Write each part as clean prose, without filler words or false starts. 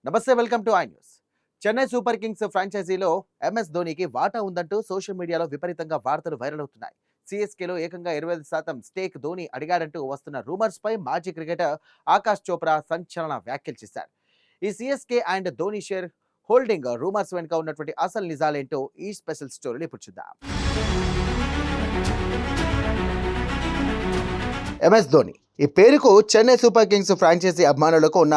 నమస్తే, welcome to I news. Chennai Super Kings ఫ్రాంచైజీలో MS ధోనికి వాటా ఉందంటూ సోషల్ మీడియాలో విపరీతంగా వార్తలు వైరల్ అవుతున్నాయి. సిఎస్కేలో ఏకంగా 25% స్టేక్ ధోని అడిగాడంటూ వస్తున్న రూమర్స్ పై మాజీ క్రికెటర్ ఆకాష్ చోప్రా సంచలన వ్యాఖ్యలు చేశారు. ఈ CSK and Dhoni share holding rumours వెనుక ఉన్నటువంటి అసలు నిజాలేంటో ఈ స్పెషల్ స్టోరీని ఇప్పుడు చూద్దాం. ఎంఎస్ ధోని ఈ పేరుకు చెన్నై సూపర్ కింగ్స్ ఫ్రాంచైజీ అభిమానులకు ఉన్న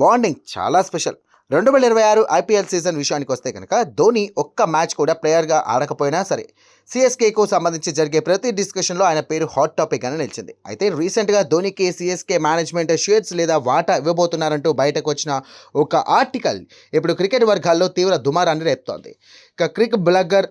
బాండింగ్ చాలా స్పెషల్. 2026 ఐపీఎల్ సీజన్ విషయానికి వస్తే కనుక ధోని ఒక్క మ్యాచ్ కూడా ప్లేయర్గా ఆడకపోయినా సరే సిఎస్కేకు సంబంధించి జరిగే ప్రతి డిస్కషన్లో ఆయన పేరు హాట్ టాపిక్ అని నిలిచింది. అయితే రీసెంట్గా ధోనికి సిఎస్కే మేనేజ్మెంట్ షేర్స్ లేదా వాటా ఇవ్వబోతున్నారంటూ బయటకు వచ్చిన ఒక ఆర్టికల్ ఇప్పుడు క్రికెట్ వర్గాల్లో తీవ్ర దుమారాన్ని రేపుతోంది. ఇక క్రికెట్ బ్లాగర్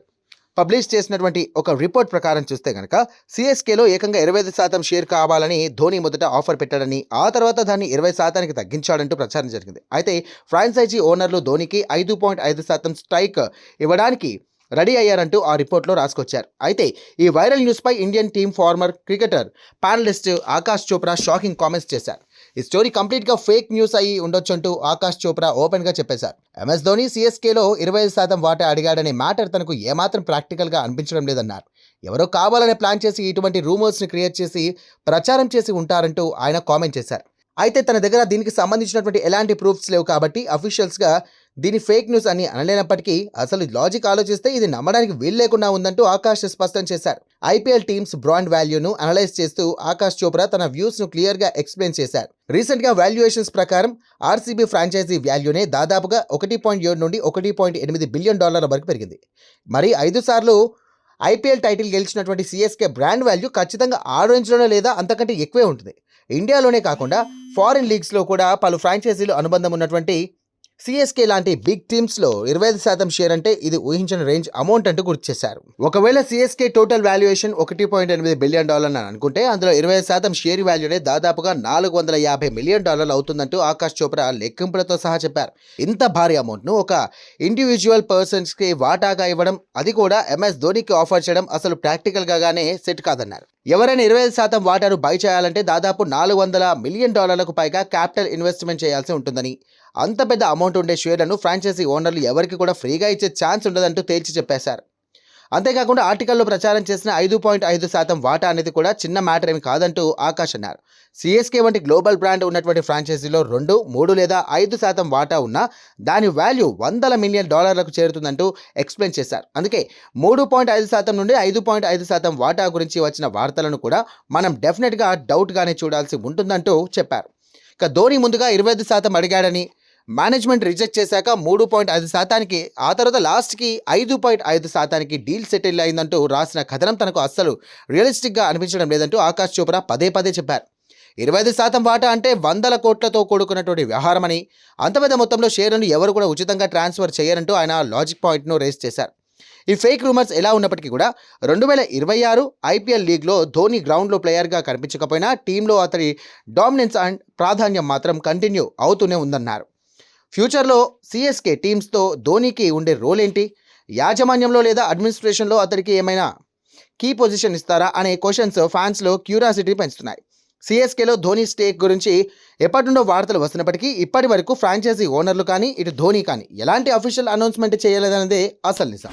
పబ్లిష్ చేసినటువంటి ఒక రిపోర్ట్ ప్రకారం చూస్తే కనుక సిఎస్కేలో ఏకంగా 25% షేర్ కావాలని ధోని మొదట ఆఫర్ పెట్టాడని, ఆ తర్వాత దాన్ని 20%కి తగ్గించాడంటూ ప్రచారం జరిగింది. అయితే ఫ్రాంచైజీ ఓనర్లు ధోనికి 5.5% స్ట్రైక్ ఇవ్వడానికి రెడీ అయ్యారంటూ ఆ రిపోర్ట్లో రాసుకొచ్చారు. అయితే ఈ వైరల్ న్యూస్పై Indian team former cricketer panelist Akash Chopra shocking comments చేశారు. ఈ స్టోరీ కంప్లీట్గా ఫేక్ న్యూస్ అయి ఉండొచ్చంటూ ఆకాష్ చోప్రా ఓపెన్గా చెప్పేశారు. ఎంఎస్ ధోని సిఎస్కేలో 25% వాటా అడిగాడనే మ్యాటర్ తనకు ఏమాత్రం ప్రాక్టికల్గా అనిపించడం లేదన్నారు. ఎవరో కావాలనే ప్లాన్ చేసి ఇటువంటి రూమర్స్ని క్రియేట్ చేసి ప్రచారం చేసి ఉంటారంటూ ఆయన కామెంట్ చేశారు. అయితే తన దగ్గర దీనికి సంబంధించినటువంటి ఎలాంటి ప్రూఫ్స్ లేవు కాబట్టి అఫీషియల్స్గా దీని ఫేక్ న్యూస్ అని అనలేనప్పటికీ అసలు లాజిక్ ఆలోచిస్తే ఇది నమ్మడానికి వీలు లేకుండా ఉందంటూ ఆకాష్ స్పష్టం చేశారు. ఐపీఎల్ టీమ్స్ బ్రాండ్ వాల్యూను అనలైజ్ చేస్తూ ఆకాష్ చోప్రా తన వ్యూస్ను క్లియర్గా ఎక్స్ప్లెయిన్ చేశారు. రీసెంట్గా వాల్యుయేషన్స్ ప్రకారం ఆర్సీబీ ఫ్రాంచైజీ వాల్యూనే దాదాపుగా 1.7 నుండి 1.8 బిలియన్ డాలర్ల వరకు పెరిగింది. మరి 5 సార్లు ఐపీఎల్ టైటిల్ గెలిచినటువంటి సిఎస్కే బ్రాండ్ వాల్యూ ఖచ్చితంగా ఆ రేంజ్లోనే లేదా అంతకంటే ఎక్కువే ఉంటుంది. ఇండియాలోనే కాకుండా ఫారిన్ లీగ్స్లో కూడా పలు ఫ్రాంచైజీలు అనుబంధం ఉన్నటువంటి సిఎస్కే లాంటి బిగ్ టీమ్స్లో 25% షేర్ అంటే ఇది ఊహించిన రేంజ్ అమౌంట్ అంటూ గుర్తు చేశారు. ఒకవేళ CSK total valuation 1.8 billion dollar అని అనుకుంటే అందులో 20% షేర్ వాల్యూనే దాదాపుగా 450 మిలియన్ డాలర్లు అవుతుందంటూ ఆకాష్ చోప్రా లెక్కింపులతో సహా చెప్పారు. ఇంత భారీ అమౌంట్ను ఒక ఇండివిజువల్ పర్సన్స్కి వాటాగా ఇవ్వడం, అది కూడా ఎంఎస్ ధోనికి ఆఫర్ చేయడం అసలు ప్రాక్టికల్గానే సెట్ కాదన్నారు. ఎవరైనా 25% వాటాను బై చేయాలంటే దాదాపు 400 మిలియన్ డాలర్లకు పైగా క్యాపిటల్ ఇన్వెస్ట్మెంట్ చేయాల్సి ఉంటుందని, అంత పెద్ద అమౌంట్ ఉండే షేర్లను ఫ్రాంచైజీ ఓనర్లు ఎవరికి కూడా ఫ్రీగా ఇచ్చే ఛాన్స్ ఉండదంటూ తేల్చి చెప్పేశారు. అంతేకాకుండా ఆర్టికల్లో ప్రచారం చేసిన 5.5% వాటా అనేది కూడా చిన్న మ్యాటర్ ఏమి కాదంటూ ఆకాష్ అన్నారు. సిఎస్కే వంటి గ్లోబల్ బ్రాండ్ ఉన్నటువంటి ఫ్రాంచైజీలో 2, 3 లేదా 5% వాటా ఉన్నా దాని వాల్యూ $100 మిలియన్ చేరుతుందంటూ ఎక్స్ప్లెయిన్ చేశారు. అందుకే 3.5% నుండి 5.5% వాటా గురించి వచ్చిన వార్తలను కూడా మనం డెఫినెట్గా డౌట్గానే చూడాల్సి ఉంటుందంటూ చెప్పారు. ఇక ధోని ముందుగా 25% అడిగాడని, మేనేజ్మెంట్ రిజెక్ట్ చేశాక 3.5%కి, ఆ తర్వాత లాస్ట్కి 5.5%కి డీల్ సెటిల్ అయిందంటూ రాసిన కథనం తనకు అస్సలు రియలిస్టిక్గా అనిపించడం లేదంటూ ఆకాష్ చోప్రా పదే చెప్పారు. 25% వాటా అంటే 100 కోట్లతో కూడుకున్నటువంటి వ్యవహారమని, అంత పెద్ద మొత్తంలో షేర్లను ఎవరు కూడా ఉచితంగా ట్రాన్స్ఫర్ చేయరంటూ ఆయన లాజిక్ పాయింట్ను రేస్ చేశారు. ఈ ఫేక్ రూమర్స్ ఎలా ఉన్నప్పటికీ కూడా 2026 ఐపీఎల్ లీగ్లో ధోని గ్రౌండ్లో ప్లేయర్గా కనిపించకపోయినా టీంలో అతడి డామినెన్స్ అండ్ ప్రాధాన్యం మాత్రం కంటిన్యూ అవుతూనే ఉందన్నారు. ఫ్యూచర్లో సిఎస్కే టీమ్స్తో ధోనికి ఉండే రోల్ ఏంటి, యాజమాన్యంలో లేదా అడ్మినిస్ట్రేషన్లో అతడికి ఏమైనా కీ పొజిషన్ ఇస్తారా అనే క్వశ్చన్స్ ఫ్యాన్స్లో క్యూరియాసిటీ పెంచుతున్నాయి. సిఎస్కేలో ధోని స్టేక్ గురించి ఎప్పటి నుండో వార్తలు వస్తున్నప్పటికీ ఇప్పటి వరకు ఫ్రాంచైజీ ఓనర్లు కానీ ఇటు ధోని కానీ ఎలాంటి అఫీషియల్ అనౌన్స్మెంట్ చేయలేదన్నదే అసలు నిజం.